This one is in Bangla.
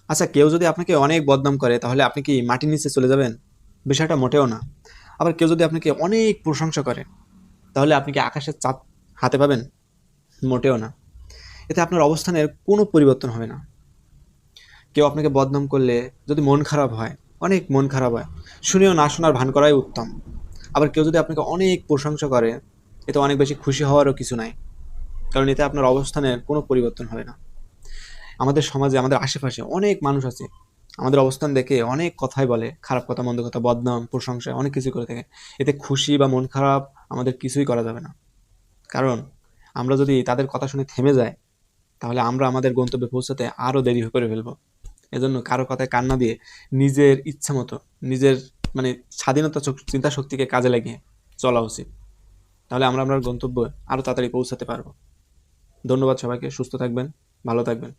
আচ্ছা, কেউ যদি আপনাকে অনেক বদনাম করে তাহলে আপনি কি মাটির নিচে চলে যাবেন? বিষয়টা মোটেও না। আবার কেউ যদি আপনাকে অনেক প্রশংসা করে তাহলে আপনি কি আকাশের চাঁদ হাতে পাবেন? মোটেও না। এতে আপনার অবস্থানের কোনো পরিবর্তন হবে না। কেউ আপনাকে বদনাম করলে যদি মন খারাপ হয়, অনেক মন খারাপ হয়, শুনেও না শোনার ভান করাই উত্তম। আবার কেউ যদি আপনাকে অনেক প্রশংসা করে, এতে অনেক বেশি খুশি হওয়ারও কিছু নাই। কারণ এতে আপনার অবস্থানের কোনো পরিবর্তন হবে না। আমাদের সমাজে আমাদের আশেপাশে অনেক মানুষ আছে, আমাদের অবস্থান দেখে অনেক কথাই বলে, খারাপ কথা, মন্দ কথা, বদনাম, প্রশংসা, অনেক কিছু করে থাকে। এতে খুশি বা মন খারাপ আমাদের কিছুই করা যাবে না। কারণ আমরা যদি তাদের কথা শুনে থেমে যাই, তাহলে আমরা আমাদের গন্তব্যে পৌঁছাতে আরও দেরি করে ফেলবো। এজন্য কারো কথায় কান না দিয়ে নিজের ইচ্ছা মতো, নিজের মানে স্বাধীনতা চিন্তা শক্তিকে কাজে লাগিয়ে চলা উচিত। তাহলে আমরা গন্তব্যে আরো তাড়াতাড়ি পৌঁছাতে পারবো। ধন্যবাদ সবাইকে। সুস্থ থাকবেন, ভালো থাকবেন।